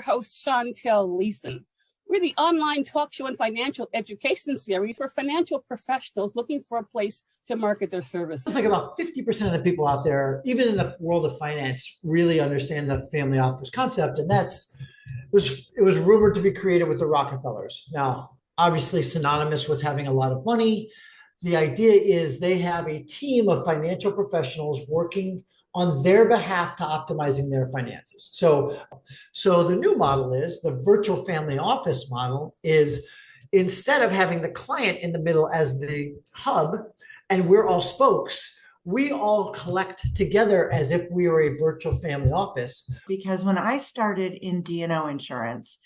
your host, Chantel Leeson. We're the online talk show and financial education series for financial professionals looking for a place to market their services. It's like about 50% of the people out there, even in the world of finance, really understand the family office concept. And it was rumored to be created with the Rockefellers. Now, obviously synonymous with having a lot of money. The idea is they have a team of financial professionals working on their behalf to optimizing their finances. So the new model is the virtual family office model is, instead of having the client in the middle as the hub and we're all spokes, we all collect together as if we were a virtual family office. Because when I started in D&O insurance,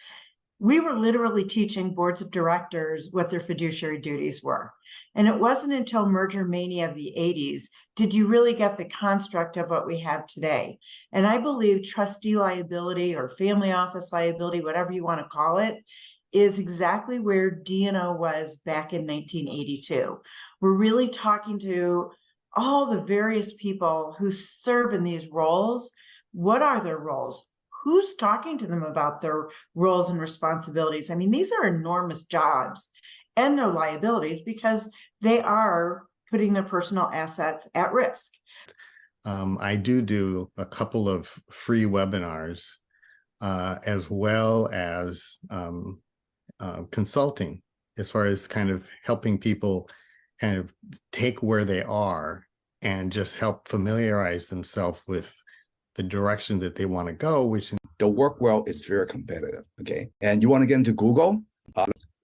we were literally teaching boards of directors what their fiduciary duties were. And it wasn't until merger mania of the 80s did you really get the construct of what we have today. And I believe trustee liability or family office liability, whatever you want to call it, is exactly where D&O was back in 1982. We're really talking to all the various people who serve in these roles. What are their roles? Who's talking to them about their roles and responsibilities? I mean, these are enormous jobs and their liabilities because they are putting their personal assets at risk. I do a couple of free webinars as well as consulting, as far as kind of helping people kind of take where they are and just help familiarize themselves with the direction that they want to go, which the work world is very competitive. Okay. And you want to get into Google,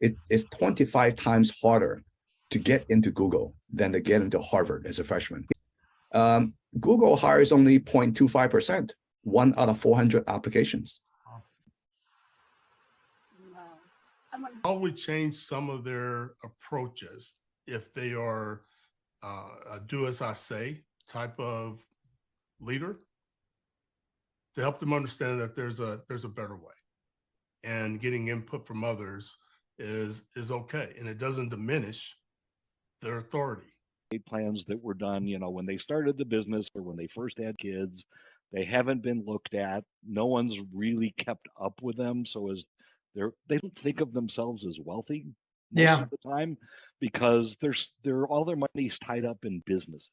it's 25 times harder to get into Google than to get into Harvard as a freshman. Google hires only 0.25%, 1 out of 400 applications. How would change some of their approaches if they are a do as I say type of leader, to help them understand that there's a better way, and getting input from others is okay, and it doesn't diminish their authority. Plans that were done, when they started the business or when they first had kids, they haven't been looked at. No one's really kept up with them, so they don't think of themselves as wealthy most of the time, because they're all their money's tied up in businesses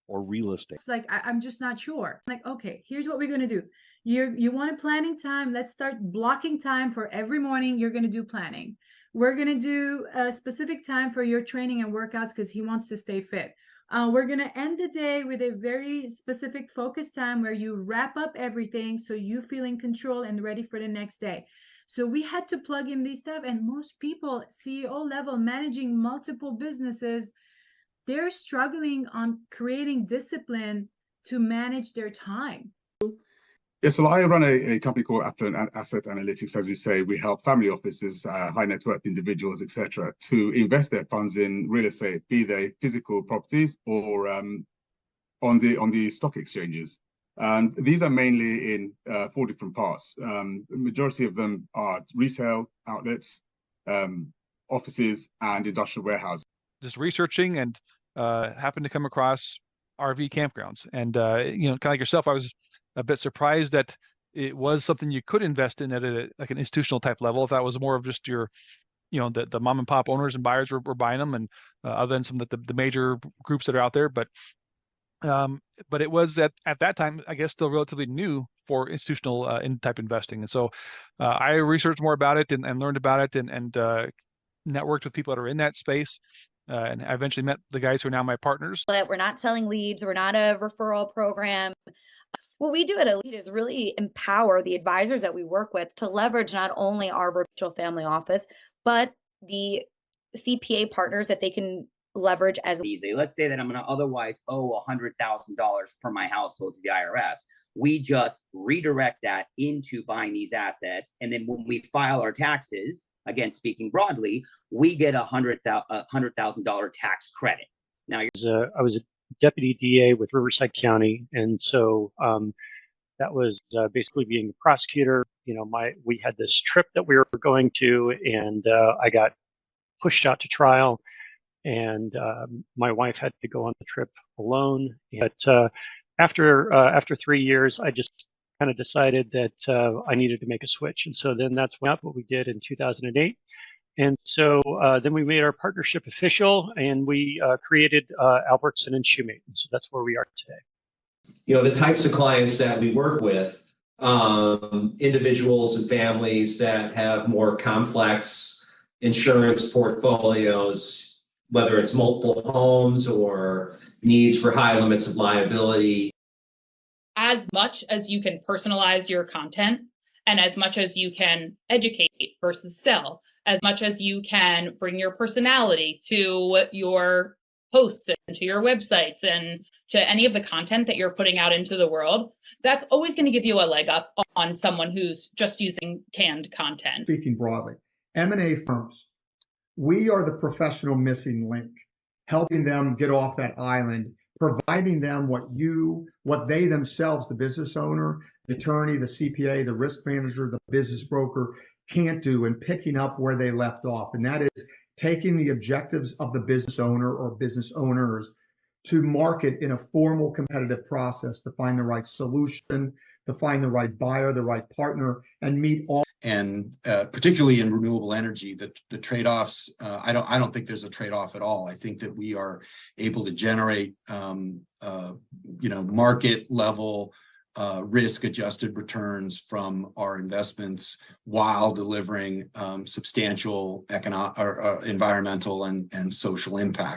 or real estate. It's like, I'm just not sure. It's like, okay, here's what we're going to do. You want a planning time. Let's start blocking time for every morning. You're going to do planning. We're going to do a specific time for your training and workouts because he wants to stay fit. We're going to end the day with a very specific focus time where you wrap up everything so you feel in control and ready for the next day. So we had to plug in this stuff, and most people, CEO level, managing multiple businesses, they're struggling on creating discipline to manage their time. Yeah, so I run a company called Affluent Asset Analytics. As you say, we help family offices, high net worth individuals, etc., to invest their funds in real estate, be they physical properties or on the stock exchanges. And these are mainly in 4 different parts. The majority of them are resale outlets, offices, and industrial warehouses. Just researching and happened to come across RV campgrounds, and kind of like yourself, I was a bit surprised that it was something you could invest in at like an institutional type level. If that was more of just your, the mom and pop owners and buyers were buying them, and other than some of the major groups that are out there, but it was at that time, I guess, still relatively new for institutional type investing. And so I researched more about it and learned about it and networked with people that are in that space. And I eventually met the guys who are now my partners. But we're not selling leads. We're not a referral program. What we do at Elite is really empower the advisors that we work with to leverage not only our virtual family office, but the CPA partners that they can leverage as easy. Let's say that I'm going to otherwise owe $100,000 per my household to the IRS. We just redirect that into buying these assets. And then when we file our taxes, again, speaking broadly, we get $100,000 tax credit. Now, I was a deputy DA with Riverside County. And so that was basically being a prosecutor. We had this trip that we were going to, and I got pushed out to trial. And my wife had to go on the trip alone. But after 3 years, I just kind of decided that I needed to make a switch. And so then that's what we did in 2008. And so then we made our partnership official, and we created Albertson and Shoemate. And so that's where we are today. You know, the types of clients that we work with, individuals and families that have more complex insurance portfolios, whether it's multiple homes or needs for high limits of liability. As much as you can personalize your content, and as much as you can educate versus sell, as much as you can bring your personality to your posts and to your websites and to any of the content that you're putting out into the world, that's always going to give you a leg up on someone who's just using canned content. Speaking broadly, M&A firms, we are the professional missing link, helping them get off that island, providing them what they themselves, the business owner, the attorney, the CPA, the risk manager, the business broker, can't do, and picking up where they left off. And that is taking the objectives of the business owner or business owners to market in a formal competitive process to find the right solution, to find the right buyer, the right partner, and meet all. And particularly in renewable energy, the trade-offs, I don't think there's a trade-off at all. I think that we are able to generate, market level risk-adjusted returns from our investments while delivering substantial economic, environmental, and social impact.